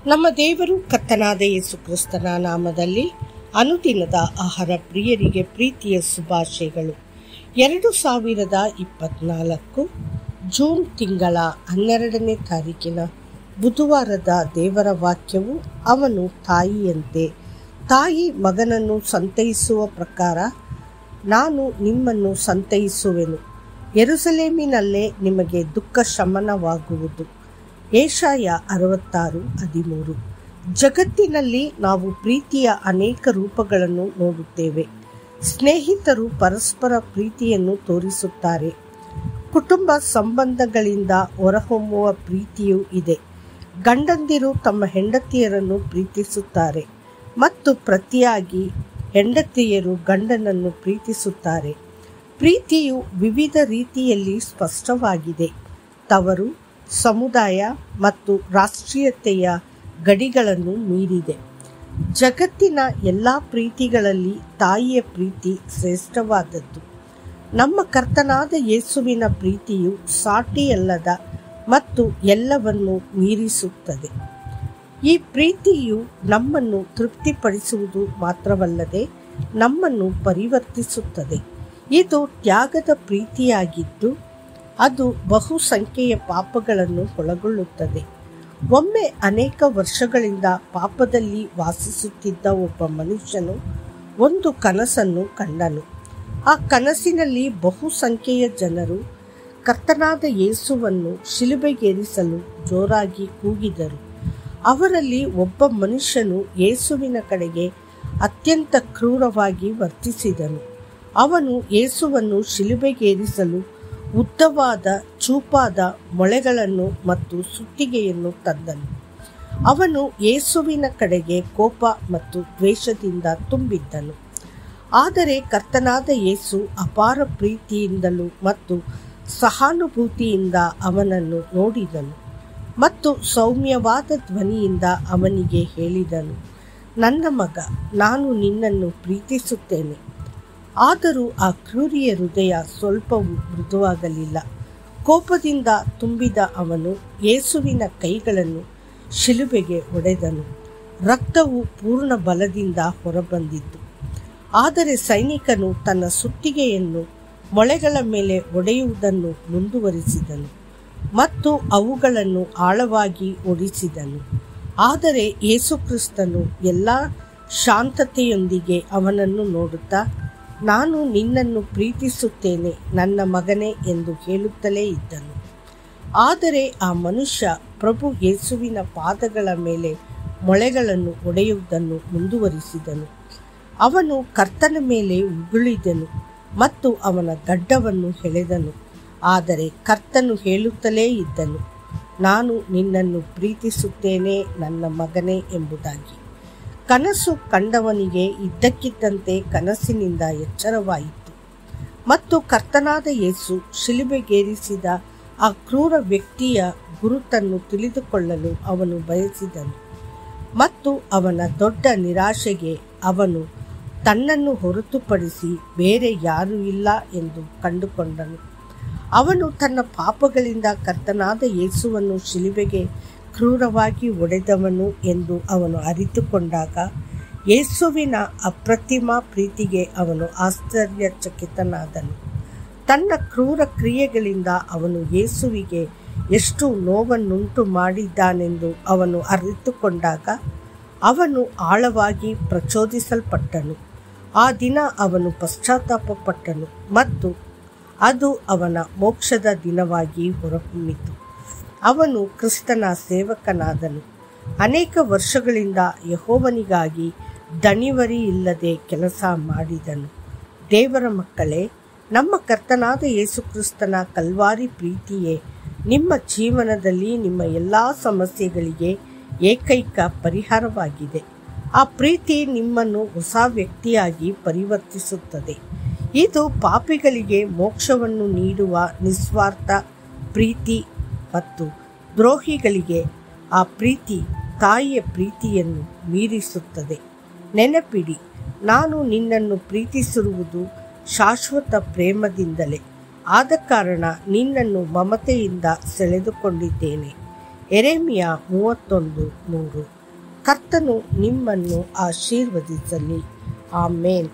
ನಮ್ಮ ದೇವರು ಕರ್ತನಾದ ಯೇಸು ಕ್ರಿಸ್ತನ ನಾಮದಲ್ಲಿ ಅನುದಿನದ ಆಹಾರ ಪ್ರಿಯರಿಗೆ ಪ್ರೀತಿಯ ಶುಭಾಶಯಗಳು. 2024 ಜೂನ್ ತಿಂಗಳ 12ನೇ ತಾರೀಕಿನ ಬುಧವಾರದ ದೇವರ ವಾಕ್ಯವು, ಅವನು ತಾಯಿಯಂತೆ, ತಾಯಿ ಮಗನನ್ನು ಸಂತೈಸುವ ಪ್ರಕಾರ ನಾನು ನಿಮ್ಮನ್ನು ಸಂತೈಸುವೆನು. ಯೆರೂಸಲೇಮಿನಲ್ಲೇ ನಿಮಗೆ ದುಃಖ ಶಮನವಾಗುವುದು. ಏಷಾಯ 66:13. ಜಗತ್ತಿನಲ್ಲಿ ನಾವು ಪ್ರೀತಿಯ ಅನೇಕ ರೂಪಗಳನ್ನು ನೋಡುತ್ತೇವೆ. ಸ್ನೇಹಿತರು ಪರಸ್ಪರ ಪ್ರೀತಿಯನ್ನು ತೋರಿಸುತ್ತಾರೆ. ಕುಟುಂಬ ಸಂಬಂಧಗಳಿಂದ ಹೊರಹೊಮ್ಮುವ ಪ್ರೀತಿಯೂ ಇದೆ. ಗಂಡಂದಿರು ತಮ್ಮ ಹೆಂಡತಿಯರನ್ನು ಪ್ರೀತಿಸುತ್ತಾರೆ ಮತ್ತು ಪ್ರತಿಯಾಗಿ ಹೆಂಡತಿಯರು ಗಂಡನನ್ನು ಪ್ರೀತಿಸುತ್ತಾರೆ. ಪ್ರೀತಿಯು ವಿವಿಧ ರೀತಿಯಲ್ಲಿ ಸ್ಪಷ್ಟವಾಗಿದೆ. ತವರು, ಸಮುದಾಯ ಮತ್ತು ರಾಷ್ಟ್ರೀಯತೆಯ ಗಡಿಗಳನ್ನು ಮೀರಿದೆ. ಜಗತ್ತಿನ ಎಲ್ಲ ಪ್ರೀತಿಗಳಲ್ಲಿ ತಾಯಿಯ ಪ್ರೀತಿ ಶ್ರೇಷ್ಠವಾದದ್ದು. ನಮ್ಮ ಕರ್ತನಾದ ಯೇಸುವಿನ ಪ್ರೀತಿಯು ಸಾಟಿಯಲ್ಲದ ಮತ್ತು ಎಲ್ಲವನ್ನು ಮೀರಿಸುತ್ತದೆ. ಈ ಪ್ರೀತಿಯು ನಮ್ಮನ್ನು ತೃಪ್ತಿಪಡಿಸುವುದು ಮಾತ್ರವಲ್ಲದೆ ನಮ್ಮನ್ನು ಪರಿವರ್ತಿಸುತ್ತದೆ. ಇದು ತ್ಯಾಗದ ಪ್ರೀತಿಯಾಗಿದ್ದು ಅದು ಬಹುಸಂಖ್ಯೆಯ ಪಾಪಗಳನ್ನು ಒಳಗೊಳ್ಳುತ್ತದೆ. ಒಮ್ಮೆ ಅನೇಕ ವರ್ಷಗಳಿಂದ ಪಾಪದಲ್ಲಿ ವಾಸಿಸುತ್ತಿದ್ದ ಒಬ್ಬ ಮನುಷ್ಯನು ಒಂದು ಕನಸನ್ನು ಕಂಡನು. ಆ ಕನಸಿನಲ್ಲಿ ಬಹುಸಂಖ್ಯೆಯ ಜನರು ಕರ್ತನಾದ ಯೇಸುವನ್ನು ಶಿಲುಬೆಗೇರಿಸಲು ಜೋರಾಗಿ ಕೂಗಿದರು. ಅವರಲ್ಲಿ ಒಬ್ಬ ಮನುಷ್ಯನು ಯೇಸುವಿನ ಕಡೆಗೆ ಅತ್ಯಂತ ಕ್ರೂರವಾಗಿ ವರ್ತಿಸಿದನು. ಅವನು ಯೇಸುವನ್ನು ಶಿಲುಬೆಗೇರಿಸಲು ಉದ್ದವಾದ ಚೂಪಾದ ಮೊಳೆಗಳನ್ನು ಮತ್ತು ಸುತ್ತಿಗೆಯನ್ನು ತಂದನು. ಅವನು ಯೇಸುವಿನ ಕಡೆಗೆ ಕೋಪ ಮತ್ತು ದ್ವೇಷದಿಂದ ತುಂಬಿದ್ದನು. ಆದರೆ ಕರ್ತನಾದ ಯೇಸು ಅಪಾರ ಪ್ರೀತಿಯಿಂದಲೂ ಮತ್ತು ಸಹಾನುಭೂತಿಯಿಂದ ಅವನನ್ನು ನೋಡಿದನು ಮತ್ತು ಸೌಮ್ಯವಾದ ಧ್ವನಿಯಿಂದ ಅವನಿಗೆ ಹೇಳಿದನು, ನನ್ನ ಮಗ, ನಾನು ನಿನ್ನನ್ನು ಪ್ರೀತಿಸುತ್ತೇನೆ. ಆದರೂ ಆ ಕ್ರೂರಿಯ ಹೃದಯ ಸ್ವಲ್ಪವೂ ಮೃದುವಾಗಲಿಲ್ಲ. ಕೋಪದಿಂದ ತುಂಬಿದ ಅವನು ಯೇಸುವಿನ ಕೈಗಳನ್ನು ಶಿಲುಬೆಗೆ ಹೊಡೆದನು. ರಕ್ತವು ಪೂರ್ಣ ಬಲದಿಂದ ಹೊರಬಂದಿತ್ತು. ಆದರೆ ಸೈನಿಕನು ತನ್ನ ಸುತ್ತಿಗೆಯನ್ನು ಮೊಳೆಗಳ ಮೇಲೆ ಹೊಡೆಯುವುದನ್ನು ಮುಂದುವರಿಸಿದನು ಮತ್ತು ಅವುಗಳನ್ನು ಆಳವಾಗಿ ಹೊಡಿಸಿದನು. ಆದರೆ ಯೇಸುಕ್ರಿಸ್ತನು ಎಲ್ಲ ಶಾಂತತೆಯೊಂದಿಗೆ ಅವನನ್ನು ನೋಡುತ್ತಾ, ನಾನು ನಿನ್ನನ್ನು ಪ್ರೀತಿಸುತ್ತೇನೆ ನನ್ನ ಮಗನೇ ಎಂದು ಹೇಳುತ್ತಲೇ ಇದ್ದನು. ಆದರೆ ಆ ಮನುಷ್ಯ ಪ್ರಭು ಯೇಸುವಿನ ಪಾದಗಳ ಮೇಲೆ ಮೊಳೆಗಳನ್ನು ಹೊಡೆಯುವುದನ್ನು ಮುಂದುವರಿಸಿದನು. ಅವನು ಕರ್ತನ ಮೇಲೆ ಉಗುಳಿದನು ಮತ್ತು ಅವನ ಗಡ್ಡವನ್ನು ಎಳೆದನು. ಆದರೆ ಕರ್ತನು ಹೇಳುತ್ತಲೇ ಇದ್ದನು, ನಾನು ನಿನ್ನನ್ನು ಪ್ರೀತಿಸುತ್ತೇನೆ ನನ್ನ ಮಗನೇ ಎಂಬುದಾಗಿ. ಕನಸು ಕಂಡವನಿಗೆ ಇದ್ದಕ್ಕಿದ್ದಂತೆ ಕನಸಿನಿಂದ ಎಚ್ಚರವಾಯಿತು ಮತ್ತು ಕರ್ತನಾದ ಯೇಸು ಶಿಲುಬೆಗೇರಿಸಿದ ಆ ಕ್ರೂರ ವ್ಯಕ್ತಿಯ ಗುರುತನ್ನು ತಿಳಿದುಕೊಳ್ಳಲು ಅವನು ಬಯಸಿದನು. ಮತ್ತು ಅವನ ದೊಡ್ಡ ನಿರಾಶೆಗೆ ಅವನು ತನ್ನನ್ನು ಹೊರತುಪಡಿಸಿ ಬೇರೆ ಯಾರೂ ಇಲ್ಲ ಎಂದು ಕಂಡುಕೊಂಡನು. ಅವನು ತನ್ನ ಪಾಪಗಳಿಂದ ಕರ್ತನಾದ ಯೇಸುವನ್ನು ಶಿಲುಬೆಗೆ ಕ್ರೂರವಾಗಿ ಹೊಡೆದವನು ಎಂದು ಅವನು ಅರಿತುಕೊಂಡಾಗ ಯೇಸುವಿನ ಅಪ್ರತಿಮ ಪ್ರೀತಿಗೆ ಅವನು ಆಶ್ಚರ್ಯಚಕಿತನಾದನು. ತನ್ನ ಕ್ರೂರ ಕ್ರಿಯೆಗಳಿಂದ ಅವನು ಯೇಸುವಿಗೆ ಎಷ್ಟು ನೋವನ್ನುಂಟು ಮಾಡಿದ್ದಾನೆಂದು ಅವನು ಅರಿತುಕೊಂಡಾಗ ಅವನು ಆಳವಾಗಿ ಪ್ರಚೋದಿಸಲ್ಪಟ್ಟನು. ಆ ದಿನ ಅವನು ಪಶ್ಚಾತ್ತಾಪಪಟ್ಟನು ಮತ್ತು ಅದು ಅವನ ಮೋಕ್ಷದ ದಿನವಾಗಿ ಹೊರಹೊಮ್ಮಿತು. ಅವನು ಕ್ರಿಸ್ತನ ಸೇವಕನಾದನು. ಅನೇಕ ವರ್ಷಗಳಿಂದ ಯೆಹೋವನಿಗಾಗಿ ದಣಿವರಿ ಇಲ್ಲದೆ ಕೆಲಸ ಮಾಡಿದನು. ದೇವರ ಮಕ್ಕಳೇ, ನಮ್ಮ ಕರ್ತನಾದ ಯೇಸುಕ್ರಿಸ್ತನ ಕಲ್ವಾರಿ ಪ್ರೀತಿಯೇ ನಿಮ್ಮ ಜೀವನದಲ್ಲಿ ನಿಮ್ಮ ಎಲ್ಲ ಸಮಸ್ಯೆಗಳಿಗೆ ಏಕೈಕ ಪರಿಹಾರವಾಗಿದೆ. ಆ ಪ್ರೀತಿ ನಿಮ್ಮನ್ನು ಹೊಸ ವ್ಯಕ್ತಿಯಾಗಿ ಪರಿವರ್ತಿಸುತ್ತದೆ. ಇದು ಪಾಪಿಗಳಿಗೆ ಮೋಕ್ಷವನ್ನು ನೀಡುವ ನಿಸ್ವಾರ್ಥ ಪ್ರೀತಿ ಮತ್ತು ದ್ರೋಹಿಗಳಿಗೆ ಆ ಪ್ರೀತಿ ತಾಯಿಯ ಪ್ರೀತಿಯನ್ನು ಮೀರಿಸುತ್ತದೆ. ನೆನಪಿಡಿ, ನಾನು ನಿನ್ನನ್ನು ಪ್ರೀತಿಸಿರುವುದು ಶಾಶ್ವತ ಪ್ರೇಮದಿಂದಲೇ. ಆದ ಕಾರಣ ನಿನ್ನನ್ನು ಮಮತೆಯಿಂದ ಸೆಳೆದುಕೊಂಡಿದ್ದೇನೆ. ಯೆರೆಮೀಯ 31:3. ಕರ್ತನು ನಿಮ್ಮನ್ನು ಆಶೀರ್ವದಿಸಲಿ. ಆಮೇನ್.